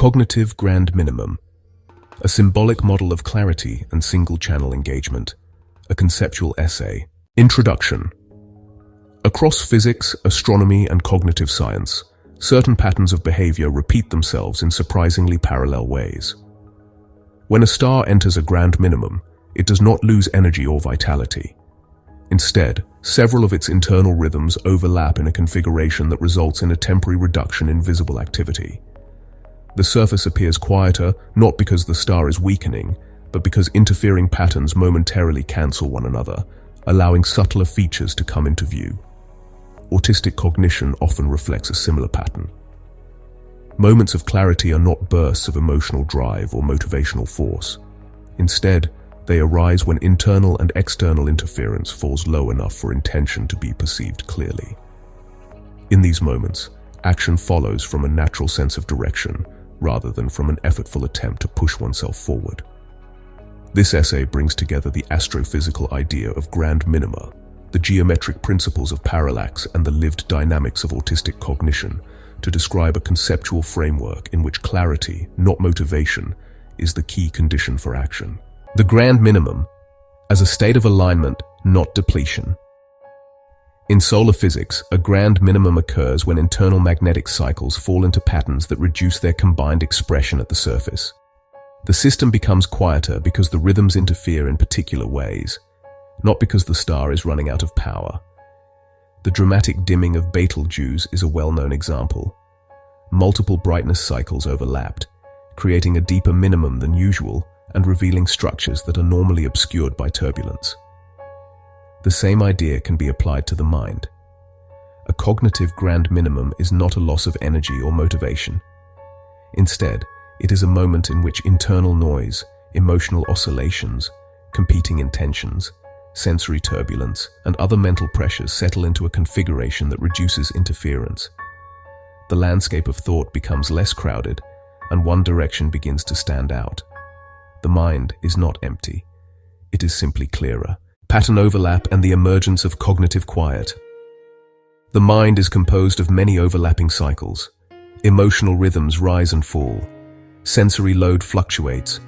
Cognitive grand minimum, a symbolic model of clarity and single-channel engagement, a conceptual essay. Introduction. Across physics, astronomy, and cognitive science, certain patterns of behavior repeat themselves in surprisingly parallel ways. When a star enters a grand minimum, it does not lose energy or vitality. Instead, several of its internal rhythms overlap in a configuration that results in a temporary reduction in visible activity. The surface appears quieter, not because the star is weakening, but because interfering patterns momentarily cancel one another, allowing subtler features to come into view. Autistic cognition often reflects a similar pattern. Moments of clarity are not bursts of emotional drive or motivational force. Instead, they arise when internal and external interference falls low enough for intention to be perceived clearly. In these moments, action follows from a natural sense of direction, rather than from an effortful attempt to push oneself forward. This essay brings together the astrophysical idea of grand minima, the geometric principles of parallax, and the lived dynamics of autistic cognition to describe a conceptual framework in which clarity, not motivation, is the key condition for action. The grand minimum as a state of alignment, not depletion. In solar physics, a grand minimum occurs when internal magnetic cycles fall into patterns that reduce their combined expression at the surface. The system becomes quieter because the rhythms interfere in particular ways, not because the star is running out of power. The dramatic dimming of Betelgeuse is a well-known example. Multiple brightness cycles overlapped, creating a deeper minimum than usual and revealing structures that are normally obscured by turbulence. The same idea can be applied to the mind. A cognitive grand minimum is not a loss of energy or motivation. Instead, it is a moment in which internal noise, emotional oscillations, competing intentions, sensory turbulence, and other mental pressures settle into a configuration that reduces interference. The landscape of thought becomes less crowded, and one direction begins to stand out. The mind is not empty. It is simply clearer. Pattern overlap and the emergence of cognitive quiet. The mind is composed of many overlapping cycles. Emotional rhythms rise and fall. Sensory load fluctuates.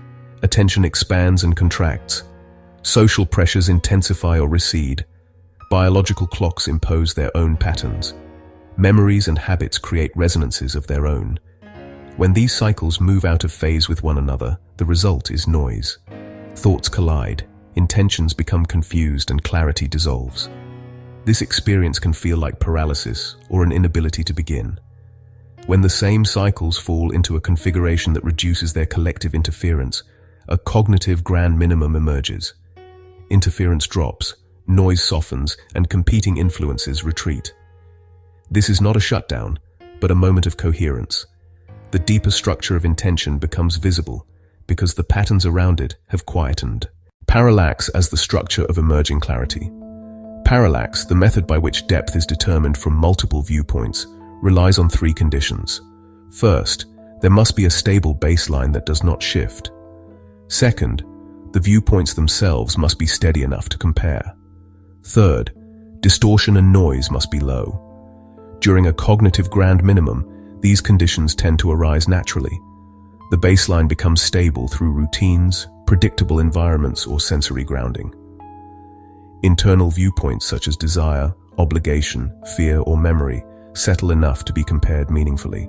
Attention expands and contracts. Social pressures intensify or recede. Biological clocks impose their own patterns. Memories and habits create resonances of their own. When these cycles move out of phase with one another, the result is noise. Thoughts collide, intentions become confused, and clarity dissolves. This experience can feel like paralysis or an inability to begin. When the same cycles fall into a configuration that reduces their collective interference, a cognitive grand minimum emerges. Interference drops, noise softens, and competing influences retreat. This is not a shutdown, but a moment of coherence. The deeper structure of intention becomes visible because the patterns around it have quietened. Parallax as the structure of emerging clarity. Parallax, the method by which depth is determined from multiple viewpoints, relies on three conditions. First, there must be a stable baseline that does not shift. Second, the viewpoints themselves must be steady enough to compare. Third, distortion and noise must be low. During a cognitive grand minimum, these conditions tend to arise naturally. The baseline becomes stable through routines, predictable environments, or sensory grounding. Internal viewpoints such as desire, obligation, fear, or memory settle enough to be compared meaningfully.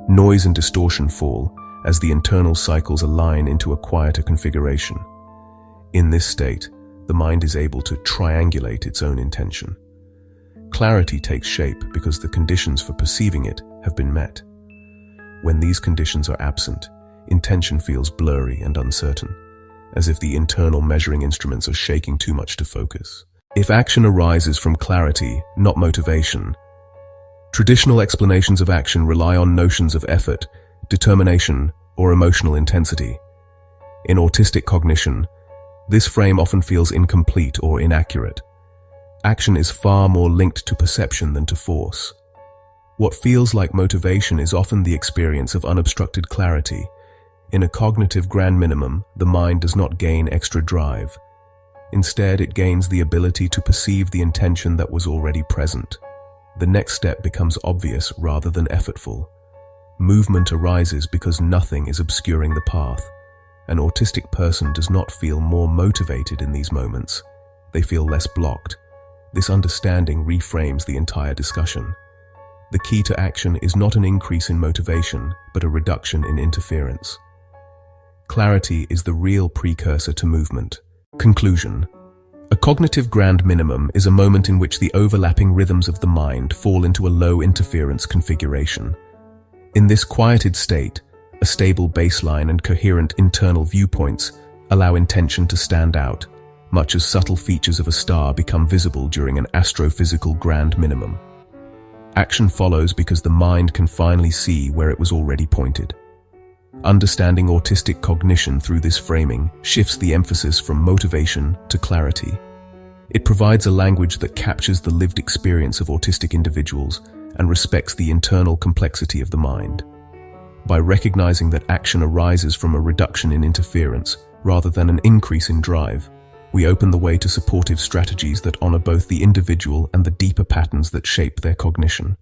Noise and distortion fall as the internal cycles align into a quieter configuration. In this state, the mind is able to triangulate its own intention. Clarity takes shape because the conditions for perceiving it have been met. When these conditions are absent, intention feels blurry and uncertain, as if the internal measuring instruments are shaking too much to focus. If action arises from clarity, not motivation, traditional explanations of action rely on notions of effort, determination, or emotional intensity. In autistic cognition, this frame often feels incomplete or inaccurate. Action is far more linked to perception than to force. What feels like motivation is often the experience of unobstructed clarity. In a cognitive grand minimum, the mind does not gain extra drive. Instead, it gains the ability to perceive the intention that was already present. The next step becomes obvious rather than effortful. Movement arises because nothing is obscuring the path. An autistic person does not feel more motivated in these moments. They feel less blocked. This understanding reframes the entire discussion. The key to action is not an increase in motivation, but a reduction in interference. Clarity is the real precursor to movement. Conclusion. A cognitive grand minimum is a moment in which the overlapping rhythms of the mind fall into a low interference configuration. In this quieted state, a stable baseline and coherent internal viewpoints allow intention to stand out, much as subtle features of a star become visible during an astrophysical grand minimum. Action follows because the mind can finally see where it was already pointed. Understanding autistic cognition through this framing shifts the emphasis from motivation to clarity. It provides a language that captures the lived experience of autistic individuals and respects the internal complexity of the mind. By recognizing that action arises from a reduction in interference rather than an increase in drive, we open the way to supportive strategies that honor both the individual and the deeper patterns that shape their cognition.